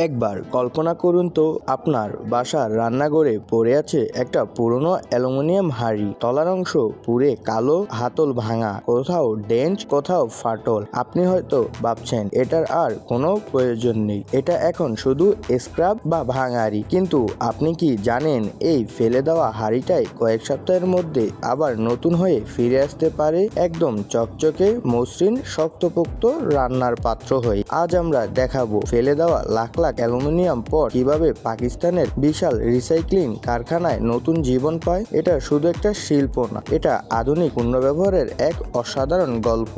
একবার কল্পনা করুন তো আপনার বাসার রান্নাঘরে পড়ে আছে একটা পুরনো অ্যালুমিনিয়াম হাঁড়ি। তলার অংশ পুড়ে কালো, হাতল ভাঙা, কোথাও ডেন্ট, কোথাও ফাটল। আপনি হয়তো ভাবছেন এটার আর কোনো প্রয়োজন নেই, এটা এখন শুধু স্ক্র্যাপ বা ভাঙাড়ি। কিন্তু আপনি কি জানেন এই ফেলে দেওয়া হাঁড়িটাই কয়েক সপ্তাহের মধ্যে আবার নতুন হয়ে ফিরে আসতে পারে, একদম চকচকে মসৃণ শক্তপোক্ত রান্নার পাত্র হয়ে। আজ আমরা দেখাবো ফেলে দেওয়া লাখ লাখ অ্যালুমিনিয়াম পট কিভাবে পাকিস্তানের বিশাল রিসাইক্লিং কারখানায় নতুন জীবন পায়। এটা শুধু একটা শিল্প না, এটা আধুনিক পুনর্ব্যবহারের এক অসাধারণ গল্প।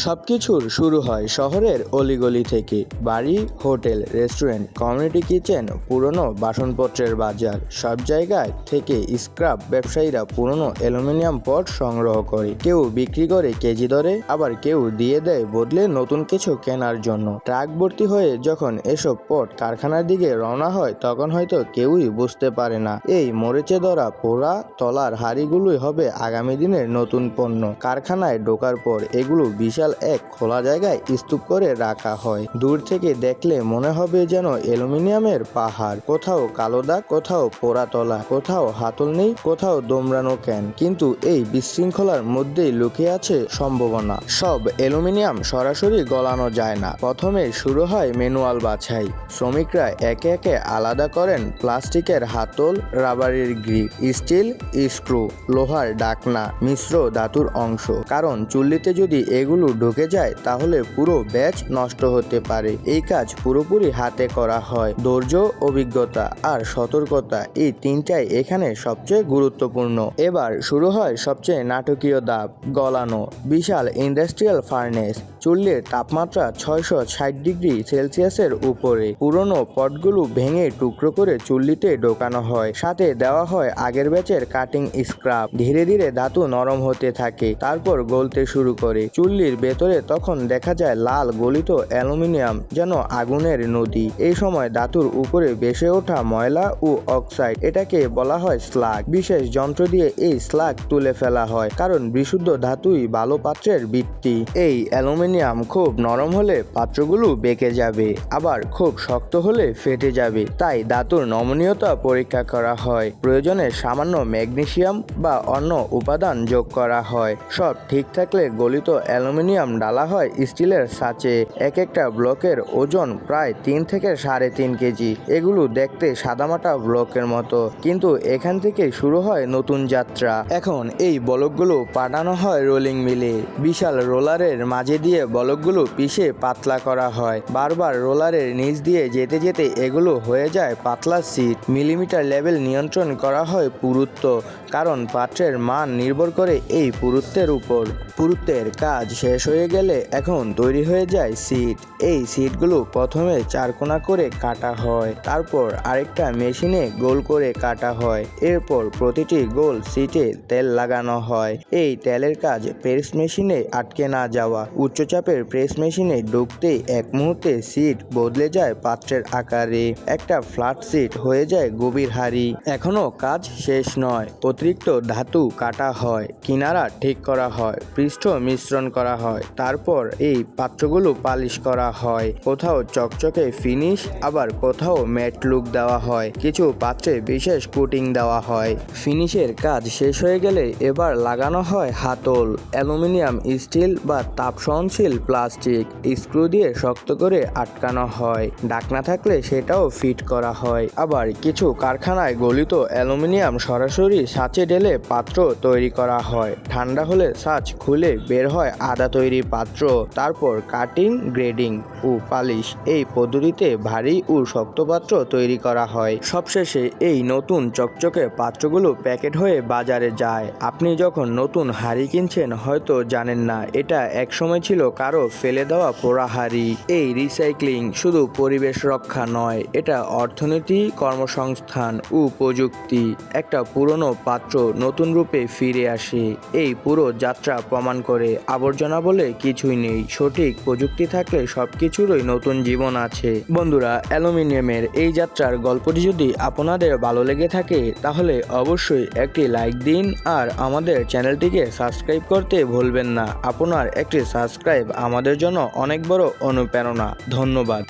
সবকিছুর শুরু হয় শহরের অলিগলি থেকে। বাড়ি, হোটেল, রেস্টুরেন্ট, কমিউনিটি কিচেন, পুরনো বাসনপত্রের বাজার, সব জায়গায় থেকে স্ক্র্যাপ ব্যবসায়ীরা পুরনো অ্যালুমিনিয়াম পট সংগ্রহ করে। কেউ বিক্রি করে কেজি দরে, আবার কেউ দিয়ে দেয় বদলে নতুন কিছু কেনার জন্য। ট্রাক ভর্তি হয়ে যখন এসব পট কারখানার দিকে রওনা হয়, তখন হয়তো কেউই বুঝতে পারে না এই মরিচে ধরা পোড়া তলার হাঁড়িগুলোই হবে আগামী দিনের নতুন পণ্য। কারখানায় ঢোকার পর এগুলো বিশাল এক খোলা জায়গায় স্তূপ করে রাখা হয়। দূর থেকে দেখলে মনে হবে যেন অ্যালুমিনিয়ামের পাহাড়। কোথাও কালো দাগ, কোথাও পোড়া তলা, কোথাও হাতল নেই, কোথাও দোমড়ানো ক্যান। কিন্তু এই বিশৃঙ্খলার মধ্যেই লুকিয়ে আছে সম্ভাবনা। সব অ্যালুমিনিয়াম সরাসরি গলানো যায় না। প্রথমে শুরু হয় ম্যানুয়াল বাছাই। শ্রমিকরা একে একে আলাদা করেন প্লাস্টিকের হাতল, রাবারের গ্রিপ, স্টিল স্ক্রু, লোহার ডাকনা, মিশ্র ধাতুর অংশ। কারণ চুল্লিতে যদি এগুলো ঢুকে যায় তাহলে পুরো ব্যাচ নষ্ট হতে পারে। এই কাজ পুরোপুরি হাতে করা হয়। ধৈর্য, অভিজ্ঞতা আর সতর্কতা, এই তিনটাই এখানে সবচেয়ে গুরুত্বপূর্ণ। এবার শুরু হয় সবচেয়ে নাটকীয় ধাপ, গলানো। বিশাল ইন্ডাস্ট্রিয়াল ফার্নেস, চুল্লির তাপমাত্রা 660 ডিগ্রি সেলসিয়াসের উপরে। পুরনো পটগুলো ভেঙে টুকরো করে চুল্লিতে ঢোকানো হয়। সাথে দেওয়া হয় আগের ব্যাচের কাটিং স্ক্র্যাপ। ধীরে ধীরে ধাতু নরম হতে থাকে, তারপর গলতে শুরু করে। চুল্লির ভেতরে তখন দেখা যায় লাল গলিত অ্যালুমিনিয়াম, যেন আগুনের নদী। এই সময় ধাতুর উপরে ভেসে ওঠা ময়লা ও অক্সাইড, এটাকে বলা হয় স্লাগ। বিশেষ যন্ত্র দিয়ে এই স্লাগ তুলে ফেলা হয়, কারণ বিশুদ্ধ ধাতুই ভালো পাত্রের ভিত্তি। এই অ্যালুমিনিয়াম খুব নরম হলে পাত্রগুলো বেঁকে যাবে, আবার খুব শক্ত হলে ফেটে যাবে। তাই ধাতুর নমনীয়তা পরীক্ষা করা হয়। প্রয়োজনে সামান্য ম্যাগনেসিয়াম বা অন্য উপাদান যোগ করা হয়। সব ঠিক থাকলে গলিত অ্যালুমিনিয়াম ডালা হয় স্টিলের ছাঁচে। এক একটা ব্লকের ওজন প্রায় 3 থেকে 3.5 কেজি। এগুলো দেখতে সাদামাটা ব্লকের মতো, কিন্তু এখান থেকে শুরু হয় নতুন যাত্রা। এখন এই ব্লকগুলো পাঠানো হয় রোলিং মিলে। বিশাল রোলারের মাঝে দিয়ে ব্লকগুলো পিষে পাতলা করা হয়। বারবার রোলারের নিচ দিয়ে যেতে যেতে এগুলো হয়ে যায় পাতলা শীট। মিলিমিটার লেভেল নিয়ন্ত্রণ করা হয় পুরুত্ব, কারণ পাত্রের মান নির্ভর করে এই পুরুত্বের উপর। পুরুত্বের কাজ শেষ হয়ে গেলে এখন তৈরি হয়ে যায় সিট। এই সিটগুলো প্রথমে 4 কোণা করে কাটা হয়, তারপর আরেকটা মেশিনে গোল করে কাটা হয়। এরপর প্রতিটি গোল সিটে তেল লাগানো হয়। এই তেলের কাজ প্রেস মেশিনে আটকে না যাওয়া। উচ্চচাপের প্রেস মেশিনে ঢুকতে এক মুহূর্তে সিট বদলে যায় পাত্রের আকারে। একটা ফ্ল্যাট সিট হয়ে যায় গভীর হাঁড়ি। এখনো কাজ শেষ নয়। অতিরিক্ত ধাতু কাটা হয়, কিনারা ঠিক করা হয়, পৃষ্ঠ মিশ্রণ করা হয়। তারপর এই পাত্রগুলো পালিশ করা হয়। কোথাও চকচকে ফিনিশ, আবার কোথাও ম্যাট লুক দেওয়া হয়। কিছু পাত্রে বিশেষ কোটিং দেওয়া হয়। ফিনিশের কাজ শেষ হয়ে গেলে এবার লাগানো হয় হাতল। অ্যালুমিনিয়াম, স্টিল বা তাপ সহনশীল প্লাস্টিক স্ক্রু দিয়ে শক্ত করে আটকানো হয়। ঢাকনা থাকলে সেটাও ফিট করা হয়। আবার কিছু কারখানায় গলিত অ্যালুমিনিয়াম সরাসরি ছাঁচে ঢেলে পাত্র তৈরি করা হয়। ঠান্ডা হলে ছাঁচ খুলে বের হয় আধা তৈরি পাত্র। তারপর কাটিং, গ্রেডিং ও পালিশ, এই পদ্ধতিতে ভারী ও শক্ত পাত্র তৈরি করা হয়। সবশেষে এই নতুন চকচকে পাত্রগুলো প্যাকেট হয়ে বাজারে যায়। আপনি যখন নতুন হাঁড়ি কিনছেন হয়তো জানেন না এটা একসময় ছিল কারো ফেলে দেওয়া পোড়া হাঁড়ি। এই রিসাইক্লিং শুধু পরিবেশ রক্ষা নয়, এটা অর্থনীতি, কর্মসংস্থান ও প্রযুক্তি। একটা পুরনো পাত্র নতুন রূপে ফিরে আসে। এই পুরো যাত্রা প্রমাণ করে আবর্জনা বলে কিছুই নেই। সঠিক প্রযুক্তি থাকলে সবকিছুরই নতুন জীবন আছে। বন্ধুরা, অ্যালুমিনিয়ামের এই যাত্রার গল্পটি যদি আপনাদের ভালো লেগে থাকে তাহলে অবশ্যই একটি লাইক দিন আর আমাদের চ্যানেলটিকে সাবস্ক্রাইব করতে ভুলবেন না। আপনার একটি সাবস্ক্রাইব আমাদের জন্য অনেক বড় অনুপ্রেরণা। ধন্যবাদ।